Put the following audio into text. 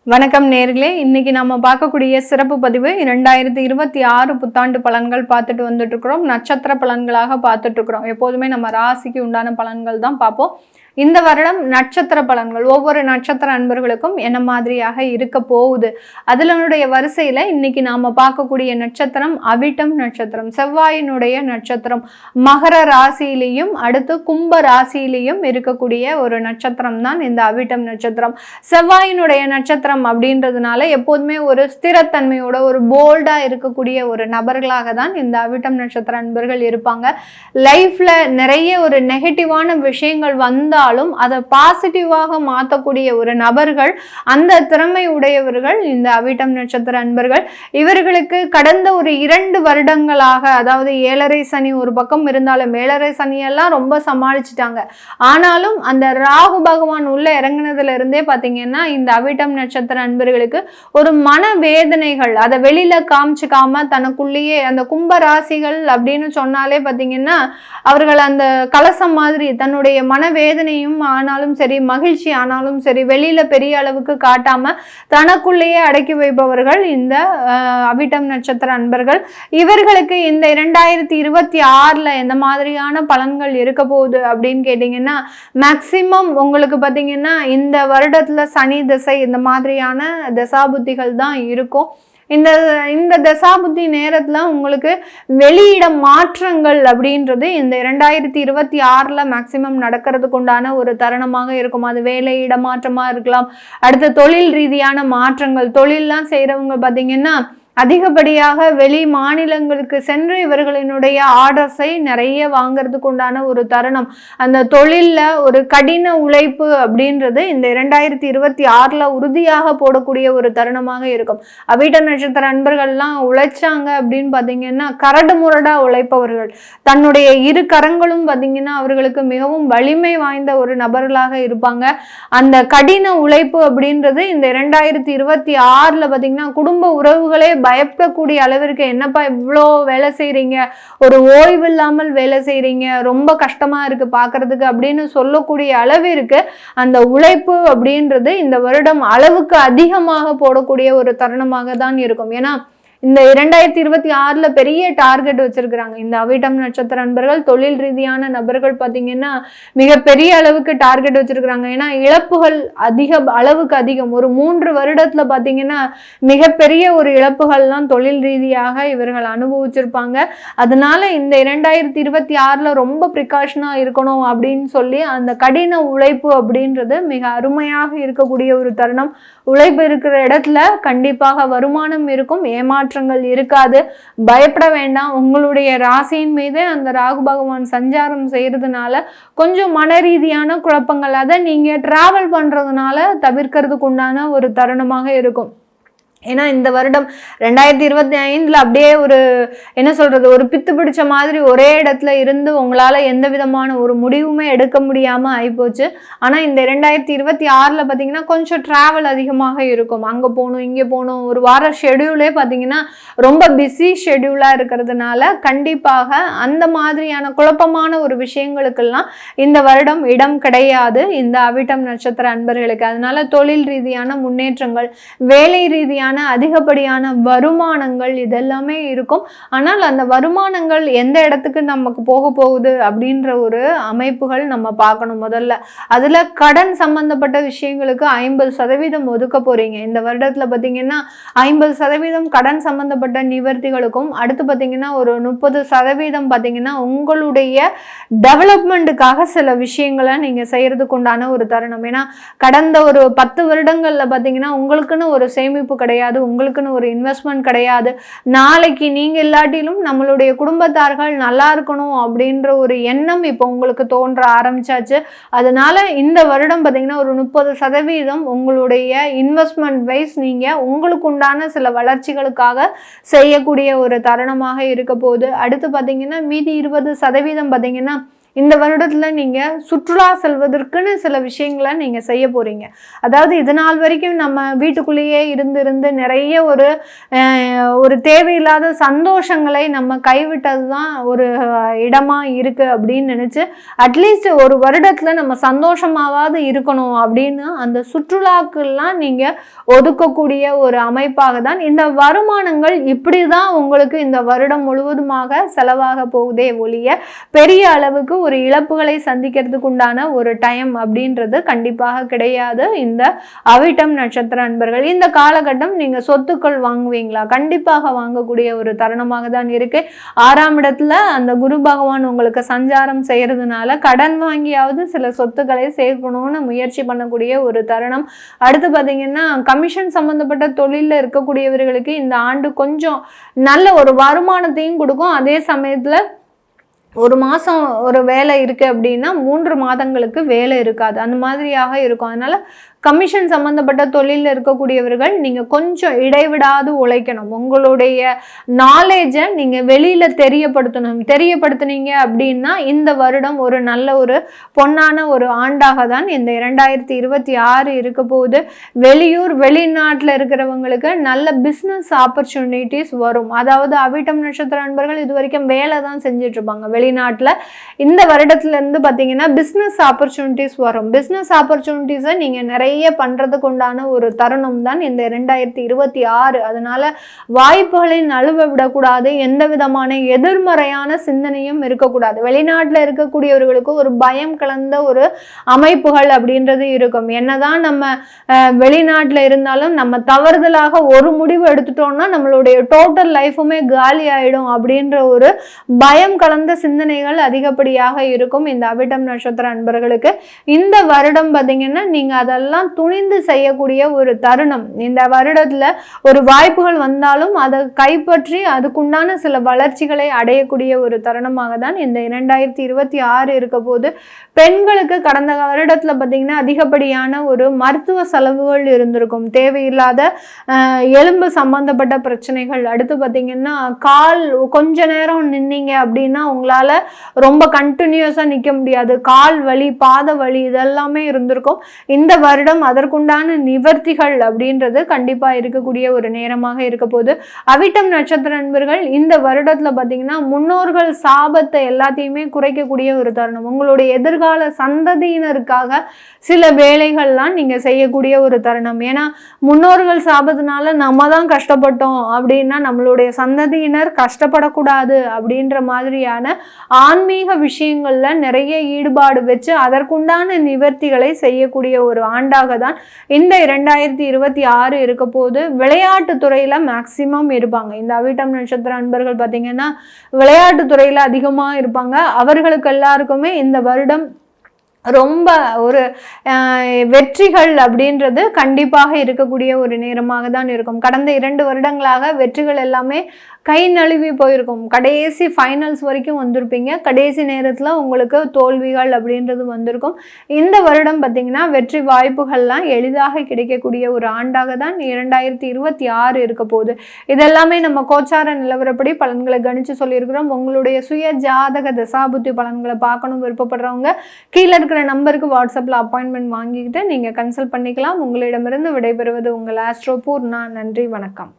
வணக்கம் நேர்களே, இன்னைக்கு நம்ம பார்க்கக்கூடிய சிறப்பு பதிவு 2026 புத்தாண்டு பலன்கள் பார்த்துட்டு வந்துட்டு இருக்கிறோம். நட்சத்திர பலன்களாக பார்த்துட்டு இருக்கிறோம். எப்போதுமே நம்ம ராசிக்கு உண்டான பலன்கள் தான் பார்ப்போம். இந்த வருடம் நட்சத்திர பலன்கள் ஒவ்வொரு நட்சத்திர அன்பர்களுக்கும் என்ன மாதிரியாக இருக்க போகுது, அதனுடைய வரிசையில இன்னைக்கு நாம பார்க்கக்கூடிய நட்சத்திரம் அவிட்டம் நட்சத்திரம், செவ்வாயினுடைய நட்சத்திரம். மகர ராசியிலையும் அடுத்து கும்ப ராசியிலையும் இருக்கக்கூடிய ஒரு நட்சத்திரம் தான் இந்த அவிட்டம் நட்சத்திரம். செவ்வாயினுடைய நட்சத்திரம் அப்படின்றதுனால எப்போதுமே ஒரு ஸ்திரத்தன்மையோட ஒரு போல்டா இருக்கக்கூடிய ஒரு நபர்களாக தான் இந்த அவிட்டம் நட்சத்திர அன்பர்கள் இருப்பாங்க. லைஃப்ல நிறைய ஒரு நெகட்டிவான விஷயங்கள் வந்தாலும் அதை பாசிட்டிவாக மாற்றக்கூடிய ஒரு நபர்கள், அந்த திறமை உடையவர்கள் இந்த அவிட்டம் நட்சத்திர அன்பர்கள். இவர்களுக்கு கடந்த ஒரு 2 வருடங்களாக, அதாவது 7.5 சனி ஒரு பக்கம் இருந்தாலும் 7.5 சனியெல்லாம் ரொம்ப சமாளிச்சுட்டாங்க. ஆனாலும் அந்த ராகு பகவான் உள்ள இறங்கினதுல இருந்தே பார்த்தீங்கன்னா இந்த அவிட்டம் நட்சத்திர அன்பர்களுக்கு ஒரு மன வேதனைகள், அதை வெளியில காமிச்சுக்காம தனக்குள்ளேயே, அந்த கும்ப ராசிகள் அப்படின்னு சொன்னாலே பார்த்தீங்கன்னா அவர்கள் அந்த கலசம் மாதிரி தன்னுடைய மனவேதனையும் ஆனாலும் சரி, மகிழ்ச்சி ஆனாலும் சரி, வெளியில பெரிய அளவுக்கு காட்டாம தனக்குள்ளேயே அடக்கி வைப்பவர்கள் இந்த அவிட்டம் நட்சத்திர அன்பர்கள். இவர்களுக்கு இந்த 2026ல எந்த மாதிரியான பலன்கள் இருக்க போகுது அப்படின்னு கேட்டீங்கன்னா, மேக்சிமம் உங்களுக்கு பார்த்தீங்கன்னா இந்த வருடத்துல சனி திசை இந்த மாதிரியான தசாபுத்திகள் தான் இருக்கும். இந்த தசாபுத்தி நேரத்துல உங்களுக்கு வெளியிட மாற்றங்கள் அப்படின்றது இந்த 2026ல மேக்சிமம் நடக்கிறதுக்கு உண்டான ஒரு தருணமாக இருக்கும். அது வேலை இடமாற்றமா இருக்கலாம், அடுத்த தொழில் ரீதியான மாற்றங்கள். தொழில்லாம் செய்யறவங்க பார்த்தீங்கன்னா அதிகப்படியாக வெளி மாநிலங்களுக்கு சென்று இவர்களினுடைய ஆர்டர்ஸை நிறைய வாங்கிறதுக்கு உண்டான ஒரு தருணம். அந்த தொழில்ல ஒரு கடின உழைப்பு அப்படின்றது இந்த 2026ல உறுதியாக போடக்கூடிய ஒரு தருணமாக இருக்கும். அவிட்ட நட்சத்திர அன்பர்கள்லாம் உழைச்சாங்க அப்படின்னு பார்த்தீங்கன்னா கரடு முரடா உழைப்பவர்கள். தன்னுடைய 2 கரங்களும் பார்த்தீங்கன்னா அவர்களுக்கு மிகவும் வலிமை வாய்ந்த ஒரு நபர்களாக இருப்பாங்க. அந்த கடின உழைப்பு அப்படின்றது இந்த 2026ல பார்த்தீங்கன்னா குடும்ப உறவுகளே பயப்படக்கூடிய அளவிற்கு, என்னப்பா இவ்வளோ வேலை செய்றீங்க, ஒரு ஓய்வு இல்லாமல் வேலை செய்றீங்க, ரொம்ப கஷ்டமா இருக்கு பார்க்கறதுக்கு அப்படின்னு சொல்லக்கூடிய அளவிற்கு அந்த உழைப்பு அப்படின்றது இந்த வருடம் அளவுக்கு அதிகமாக போடக்கூடிய ஒரு தருணமாக தான் இருக்கும். ஏன்னா இந்த 2026ல பெரிய டார்கெட் வச்சிருக்கிறாங்க இந்த அவிட்டம் நட்சத்திர அன்பர்கள். தொழில் ரீதியான நபர்கள் பார்த்தீங்கன்னா மிகப்பெரிய அளவுக்கு டார்கெட் வச்சிருக்கிறாங்க. ஏன்னா இழப்புகள் அளவுக்கு அதிகம். ஒரு 3 வருடத்துல பார்த்தீங்கன்னா மிகப்பெரிய ஒரு இழப்புகள்லாம் தொழில் ரீதியாக இவர்கள் அனுபவிச்சிருப்பாங்க. அதனால இந்த 2026ல ரொம்ப ப்ரிகாஷனா இருக்கணும் அப்படின்னு சொல்லி அந்த கடின உழைப்பு அப்படின்றது மிக அருமையாக இருக்கக்கூடிய ஒரு தருணம். உழைப்பு இருக்கிற இடத்துல கண்டிப்பாக வருமானம் இருக்கும், ஏமாற்றங்கள் இருக்காது. பயப்பட வேண்டாம். உங்களுடைய ராசியின் மீது அந்த ராகு பகவான் சஞ்சாரம் செய்யறதுனால கொஞ்சம் மன ரீதியான குழப்பங்கள், அதை நீங்க டிராவல் பண்றதுனால தவிர்க்கிறதுக்கு உண்டான ஒரு தருணமாக இருக்கும். ஏன்னா இந்த வருடம் 2025ல அப்படியே ஒரு என்ன சொல்றது, ஒரு பித்து பிடிச்ச மாதிரி ஒரே இடத்துல இருந்து உங்களால எந்த விதமான ஒரு முடிவுமே எடுக்க முடியாம ஆயிப்போச்சு. ஆனா இந்த 2026ல பார்த்தீங்கன்னா கொஞ்சம் டிராவல் அதிகமாக இருக்கும். அங்க போகணும், இங்கே போகணும், ஒரு வார ஷெடியூலே பார்த்தீங்கன்னா ரொம்ப பிஸி ஷெடியூலா இருக்கிறதுனால கண்டிப்பாக அந்த மாதிரியான குழப்பமான ஒரு விஷயங்களுக்கெல்லாம் இந்த வருடம் இடம் கிடையாது இந்த அவிட்டம் நட்சத்திர அன்பர்களுக்கு. அதனால தொழில் ரீதியான முன்னேற்றங்கள், வேலை ரீதியான அதிகப்படியான வருமானங்கள் இதெல்லாமே இருக்கும். ஆனால் அந்த வருமானங்கள் எந்த இடத்துக்கு நமக்கு போக போகுது அப்படின்ற ஒரு அமைப்புகள் நம்ம பார்க்கணும். முதல்ல அதுல கடன் சம்பந்தப்பட்ட விஷயங்களுக்கு 50% ஒதுக்க போறீங்க இந்த வருடத்துல. பார்த்தீங்கன்னா 50% கடன் சம்பந்தப்பட்ட நிவர்த்திகளுக்கும், அடுத்து பார்த்தீங்கன்னா ஒரு 30% பார்த்தீங்கன்னா உங்களுடைய டெவலப்மெண்ட்டுக்காக சில விஷயங்களை நீங்க செய்யறதுக்கு உண்டான ஒரு தருணம். ஏன்னா கடந்த ஒரு 10 வருடங்கள்ல பார்த்தீங்கன்னா உங்களுக்குன்னு ஒரு சேமிப்பு கிடையாது, உங்களுக்குன்னு ஒரு இன்வெஸ்ட்மெண்ட் கிடையாது. நாளைக்கு நீங்க இல்லாட்டிலும் நம்மளுடைய குடும்பத்தார்கள் நல்லா இருக்கணும் அப்படின்ற ஒரு எண்ணம் இப்போ உங்களுக்கு தோன்ற ஆரம்பிச்சாச்சு. அதனால இந்த வருடம் பார்த்தீங்கன்னா ஒரு 30% உங்களுடைய இன்வெஸ்ட்மெண்ட் வைஸ் நீங்க உங்களுக்கு உண்டான சில வளர்ச்சிகளுக்காக செய்யக்கூடிய ஒரு தருணமாக இருக்க போகுது. அடுத்து பார்த்தீங்கன்னா மீதி 20% பார்த்தீங்கன்னா இந்த வருடத்துல நீங்க சுற்றுலா செல்வதற்குன்னு சில விஷயங்களை நீங்க செய்ய போறீங்க. அதாவது இது நாள் வரைக்கும் நம்ம வீட்டுக்குள்ளேயே இருந்து நிறைய ஒரு தேவையில்லாத சந்தோஷங்களை நம்ம கைவிட்டது தான் ஒரு இடமா இருக்கு அப்படின்னு நினைச்சு அட்லீஸ்ட் ஒரு வருடத்துல நம்ம சந்தோஷமாவது இருக்கணும் அப்படின்னு அந்த சுற்றுலாக்கெல்லாம் நீங்க ஒதுக்கக்கூடிய ஒரு அமைப்பாக தான் இந்த வருமானங்கள் இப்படிதான் உங்களுக்கு இந்த வருடம் முழுவதுமாக செலவாக போகுதே ஒழிய பெரிய அளவுக்கு ஒரு இழப்புகளை சந்திக்கிறதுக்கு உண்டான ஒரு டைம் அப்படின்றது கண்டிப்பாக கிடையாது. இந்த அவிட்டம் நட்சத்திர அன்பர்கள் இந்த காலகட்டம் நீங்க சொத்துக்கள் வாங்குவீங்களா? கண்டிப்பாக வாங்கக்கூடிய ஒரு தருணமாக தான் இருக்கு. 6ஆம் இடத்துல அந்த குரு பகவான் உங்களுக்கு சஞ்சாரம் செய்யறதுனால கடன் வாங்கியாவது சில சொத்துக்களை சேர்க்கணும்னு முயற்சி பண்ணக்கூடிய ஒரு தருணம். அடுத்து பாத்தீங்கன்னா கமிஷன் சம்பந்தப்பட்ட தொழில இருக்கக்கூடியவர்களுக்கு இந்த ஆண்டு கொஞ்சம் நல்ல ஒரு வருமானத்தையும் கொடுக்கும். அதே சமயத்துல ஒரு மாதம் ஒரு வேலை இருக்குது அப்படின்னா 3 மாதங்களுக்கு வேலை இருக்காது, அந்த மாதிரியாக இருக்கும். அதனால கமிஷன் சம்பந்தப்பட்ட தொழிலில் இருக்கக்கூடியவர்கள் நீங்கள் கொஞ்சம் இடைவிடாது உழைக்கணும். உங்களுடைய நாலேஜை நீங்கள் வெளியில் தெரியப்படுத்துனீங்க அப்படின்னா இந்த வருடம் ஒரு நல்ல ஒரு பொன்னான ஒரு ஆண்டாக தான் இந்த 2026 இருக்க போகுது. வெளிநாட்டில் இருக்கிறவங்களுக்கு நல்ல பிஸ்னஸ் ஆப்பர்ச்சுனிட்டிஸ் வரும். அதாவது அவிட்டம் நட்சத்திர அன்பர்கள் இது வரைக்கும் வேலை தான் செஞ்சுட்டு இருப்பாங்க வெளிநாட்டில். இந்த வருடத்துலேருந்து பார்த்தீங்கன்னா பிஸ்னஸ் ஆப்பர்ச்சுனிட்டிஸ் வரும். பிஸ்னஸ் ஆப்பர்ச்சுனிட்டிஸை நீங்கள் நிறைய பண்றதுக்கு உண்டான ஒரு தருணம் தான் இந்த 2026. அதனால வாய்ப்புகளை நழுவ விடக்கூடாது, எந்த விதமான எதிர்மறையான சிந்தனையும் இருக்கக்கூடாது. வெளிநாட்டில் இருக்கக்கூடியவர்களுக்கு ஒரு பயம் கலந்த ஒரு அமைப்புகள் அப்படின்றது இருக்கும். என்னதான் நம்ம வெளிநாட்டில் இருந்தாலும் நம்ம தவறுதலாக ஒரு முடிவு எடுத்துட்டோம்னா நம்மளுடைய டோட்டல் லைஃபுமே காலி ஆயிடும் அப்படின்ற ஒரு பயம் கலந்த சிந்தனைகள் அதிகப்படியாக இருக்கும் இந்த அவிட்டம் நட்சத்திர அன்பர்களுக்கு. இந்த வருடம் பார்த்தீங்கன்னா நீங்க அதெல்லாம் துணிந்து செய்யக்கூடிய ஒரு தருணம். இந்த வருடத்துல ஒரு வாய்ப்புகள் வந்தாலும் அதை கைப்பற்றி அதுக்குண்டான சில வளர்ச்சிகளை அடையக்கூடிய ஒரு தருணமாக தான் இந்த 2026 இருக்க போது. பெண்களுக்கு கடந்த வருடத்துல பார்த்தீங்கன்னா அதிகப்படியான ஒரு மருத்துவ செலவுகள் இருந்திருக்கும், தேவையில்லாத எலும்பு சம்பந்தப்பட்ட பிரச்சனைகள். அடுத்து பார்த்தீங்கன்னா கால் கொஞ்ச நேரம் நின்னீங்க அப்படின்னா உங்களால ரொம்ப கண்டினியூஸா நிற்க முடியாது, கால் வலி பாத வலி இதெல்லாமே இருந்திருக்கும். இந்த வருடம் அதற்குண்டான நிவர்த்திகள் அப்படின்றது கண்டிப்பா இருக்கக்கூடிய ஒரு நேரமாக இருக்க போது. அவிட்டம் நட்சத்திர நண்பர்கள் இந்த வருடத்துல பாத்தீங்கன்னா முன்னோர்கள் சாபத்தை எல்லாத்தையுமே குறைக்கக்கூடிய ஒரு தருணம். உங்களுடைய எதிர்கால சந்ததியினருக்காக சில வேலைகள்லாம் நீங்க செய்யக்கூடிய ஒரு தருணம். ஏன்னா முன்னோர்கள் சாபத்தினால நம்ம தான் கஷ்டப்பட்டோம் அப்படின்னா நம்மளுடைய சந்ததியினர் கஷ்டப்படக்கூடாது அப்படின்ற மாதிரியான ஆன்மீக விஷயங்கள்ல நிறைய ஈடுபாடு வச்சு அதற்குண்டான நிவர்த்திகளை செய்யக்கூடிய ஒரு ஆண்டாக தான் இந்த 2026 இருக்க போது. விளையாட்டு துறையில மேக்சிமம் இருப்பாங்க இந்த அவிட்டம் நட்சத்திர அன்பர்கள். பார்த்தீங்கன்னா விளையாட்டு துறையில அதிகமா இருப்பாங்க. அவர்களுக்கு எல்லாருக்குமே இந்த வருடம் ரொம்ப ஒரு வெற்றிகள் அப்படின்றது கண்டிப்பாக இருக்கக்கூடிய ஒரு நேரமாக தான் இருக்கும். கடந்த 2 வருடங்களாக வெற்றிகள் எல்லாமே கை நழுவி போயிருக்கும். கடைசி ஃபைனல்ஸ் வரைக்கும் வந்திருப்பீங்க, கடைசி நேரத்தில் உங்களுக்கு தோல்விகள் அப்படின்றது வந்திருக்கும். இந்த வருடம் பார்த்தீங்கன்னா வெற்றி வாய்ப்புகள்லாம் எளிதாக கிடைக்கக்கூடிய ஒரு ஆண்டாக தான் 2026 இருக்க போகுது. இதெல்லாமே நம்ம கோச்சார நிலவரப்படி பலன்களை கணிச்சு சொல்லியிருக்கிறோம். உங்களுடைய சுய ஜாதக தசாபுத்தி பலன்களை பார்க்கணும் விருப்பப்படுறவங்க கீழே இருக்கிற நம்பருக்கு வாட்ஸ்அப்பில் அப்பாயின்மெண்ட் வாங்கிக்கிட்டு நீங்கள் கன்சல்ட் பண்ணிக்கலாம். உங்களிடமிருந்து விடைபெறுவது உங்கள் ஆஸ்ட்ரோ பூர்ணா. நன்றி, வணக்கம்.